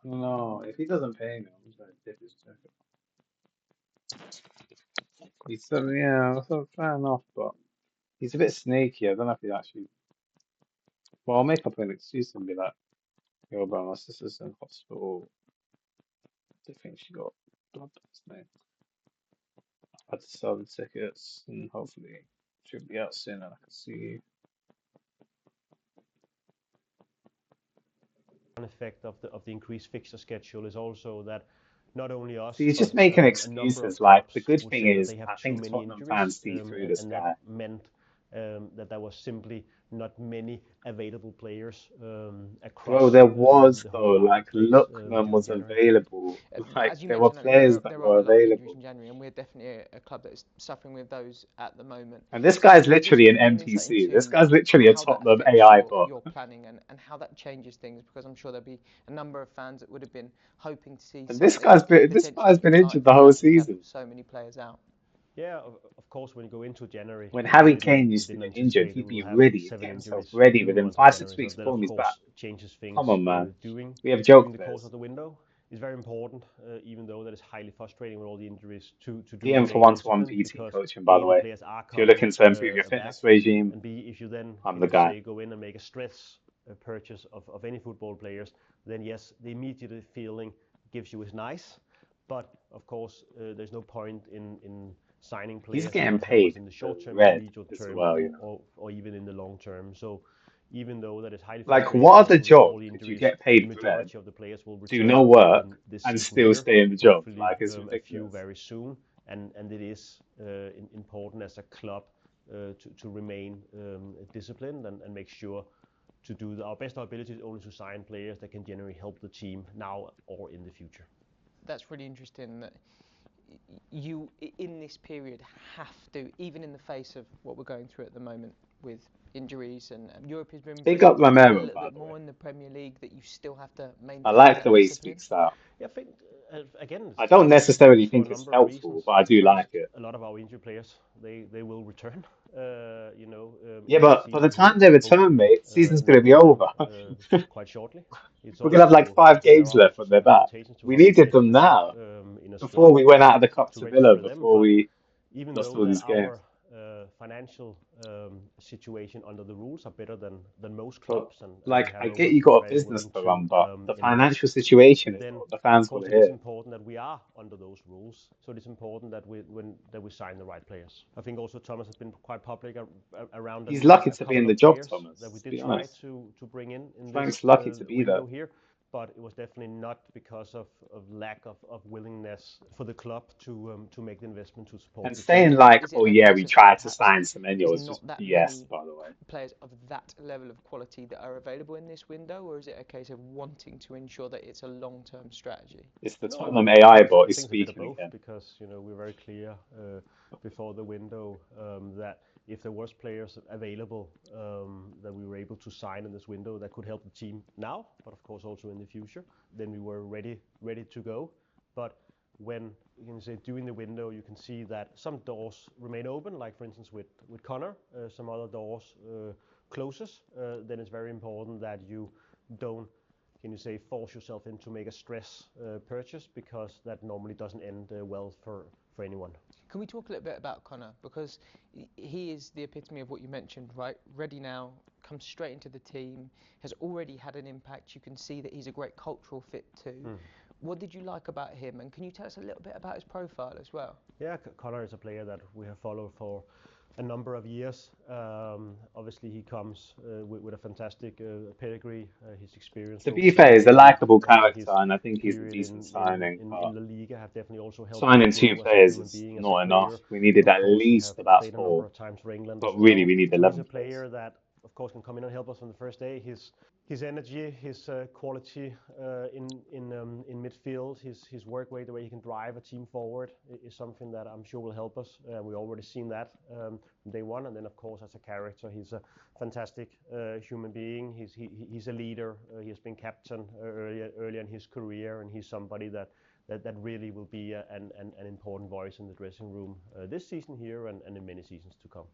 No, if he doesn't pay me, I'm just gonna dip his check. He's so yeah, so fair enough, but he's a bit snaky. I don't know if he actually. Well, I'll make up an excuse and be like, "Yo, bro, my sister's in hospital. They think she got blood poisoning. I had to sell the tickets, and hopefully she'll be out soon, and I can see you." One effect of the increased fixture schedule is also that not only See, us, he's just but making a number excuses. of Like the clubs good would thing say that is, they have I too think many Tottenham injuries, fans see through this and that guy. meant that there was simply not many available players Bro, there across was the whole though. Like marketplace Lookman during was January. available. Like As you there were mentioned, I mean, players that there are were a lot of injuries available. in January, and we're definitely a club that is suffering with those at the moment. And this guy's Can you just literally an give me an insight NPC. This into guy's literally a how that Tottenham affects AI your, bot. your planning and how that changes things? Because I'm sure there'll be a number of fans that would have been hoping to see And something this guy's potentially been like injured the whole that when you have season. so many players out. Yeah, of course, when you go into January, When Harry Kane we used to didn't get injured, anticipate that he'd we will be have ready, seven get himself injuries ready in the within month of 5, 6 January. So weeks. that, of Boom, he's back. course, changes Come things on, man. during We have during joke the course players. of the window. It's very important, even though that is highly frustrating with all the injuries, to do DM for remain one-to-one disciplined PT because coaching, by the A, the way. players are If you're coming looking to improve your back, fitness regime, and B, if you then I'm can the you guy. say go in and make a stress purchase of any football players, then yes, the immediate feeling gives you is nice, but of course there's no point in signing He's players that getting don't help us paid in the short term, in the bread medium as term, well, you know. or even in the long term. So even though that is highly Like, frustrating what with other job all the could you injuries, get the paid bread, majority of the players will do return no work, in this and season still here. stay in the job? Hopefully, Like, it's a few ridiculous. very soon, and it is important as a club to remain disciplined and make sure to do our best our abilities only to sign players that can generally help the team now or in the future. That's really interesting that you, in this period, have to, even in the face of what we're going through at the moment with injuries and Europe has been Big improving up a Romero, little by bit the way. more in the Premier League, that you still have to I maintain like the that way he discipline. speaks out. Yeah, I think again I don't it's necessarily for a think it's number of helpful, reasons. but I do like First, it. a lot of our injured players they will return, Yeah, in the but by the season here, time they return, hopefully mate, season's a gonna number be of them over. quite shortly. It's We're gonna have like also 5 games there are left also when they're some back. limitations to We how many needed players you them can have now, in a before squad we went out of the Cup to to Villa, register them, before but we even lost though all that these games. our financial situation under the rules are better than most But clubs, and we like, have I get owners you that are got a very business willing to to run, but the invest, financial situation is then what the of fans want course to it is hear. important that we are under those rules. So it's important that we sign the right players. I think also Thomas has been quite public around that He's we had lucky a to be in couple the of job, players that we Thomas. To did be try honest, to bring in Frank's this lucky to be there. window here, but it was definitely not because of lack of willingness for the club to make the investment to support And the team. saying like, Is it oh a yeah, case we of there tried to perhaps sign Semenyo is is just not that BS, many by the way. players of that level of quality that are available in this window, or is it a case of wanting to ensure that it's a long-term strategy? It's the No, Tottenham AI bot I is think it's a bit of speaking both again. because we're very clear before the window that if there was players available that we were able to sign in this window that could help the team now, but of course also in the future, then we were ready to go. But when you can say during the window, you can see that some doors remain open, like for instance with Connor, some other doors closes. Then it's very important that you don't can you say force yourself into make a stress purchase because that normally doesn't end well for anyone. Can we talk a little bit about Connor, because he is the epitome of what you mentioned, right? Ready now, comes straight into the team, has already had an impact. You can see that he's a great cultural fit too. What did you like about him, and can you tell us a little bit about his profile as well? Yeah, Connor is a player that we have followed for a number of years. Obviously, he comes with a fantastic pedigree, his experience To over be the fair, he's a league, likable character, his and I think he's a period decent signing. in But La Liga have definitely also helped him signing two grow as a players human is being, as a not enough. player. We needed Of at course, he have least about played a number four, of times for England but as really well. we need So he's a 11 players. player that, of course, can come in and help us from the first day. His energy, his quality in midfield, his work rate, the way he can drive a team forward is something that I'm sure will help us. We already seen that from day one, and then of course as a character, he's a fantastic human being. He's a leader. He has been captain earlier in his career, and he's somebody that really will be an important voice in the dressing room this season here and in many seasons to come.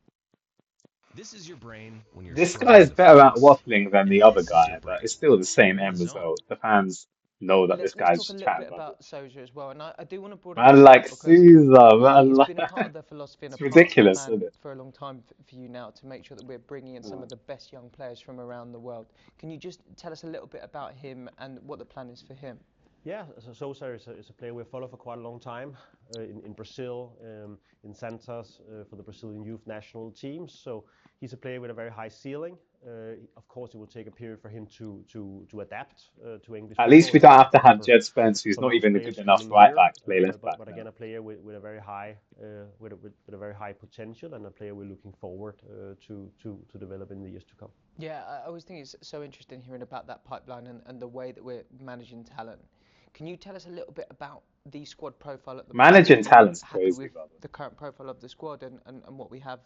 This is your brain when you're This guy struggling is to better at focus. waffling than And the other this is your guy, but brain it's still the same when you're in the end zone. result. The fans know that this Let's guy's talk a just little chatting bit about rubbish. Solskjaer as well, and I do want to broaden Man this like out because Caesar, man, it's been a part of like, the philosophy and a it's part of the ridiculous, isn't plan it? for a long time for you now to make sure that we're bringing in some of the best young players from around the world. Can you just tell us a little bit about him and what the plan is for him? Yeah, so Sousa is a player we've followed for quite a long time in Brazil, in Santos for the Brazilian youth national teams. So he's a player with a very high ceiling. Of course, it will take a period for him to adapt to English At least football, we and don't that's have of to course have Jed Spence, who's for not those even a good players enough coming right here. back to play left back But now. again, a player with a very high with a very high potential, and a player we're looking forward to develop in the years to come. Yeah, I always think it's so interesting hearing about that pipeline and the way that we're managing talent. Can you tell us a little bit about the squad profile at the moment? Managing Are you talent's happy crazy, with brother. the current profile of the squad and what we have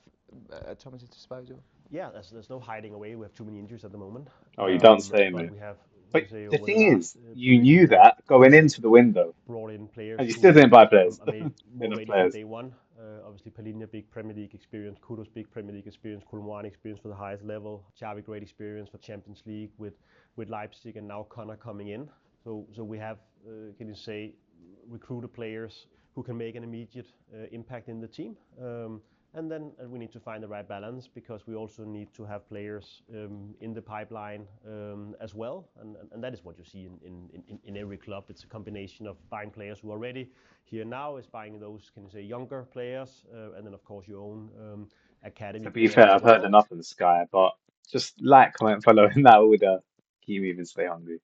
at Thomas's disposal? Yeah, there's no hiding away. We have too many injuries at the moment. Oh, you don't say, But mate. we have, you But can say, the over the thing last is, you period, knew we have that going into the window, brought in players and you still who didn't buy players. are made more Enough ready from players. day one. Obviously, Palinha, big Premier League experience. Kudos, big Premier League experience. Kulumani, experience for the highest level. Xavi, great experience for Champions League with Leipzig, and now Connor coming in. So we have, can you say, recruited players who can make an immediate impact in the team. And then we need to find the right balance, because we also need to have players in the pipeline as well. And that is what you see in every club. It's a combination of buying players who are ready here now, is buying those, can you say, younger players, and then of course your own academy To be players fair, as I've heard well. enough of the Sky, but just like, comment, follow in that order. Keep moving, stay hungry.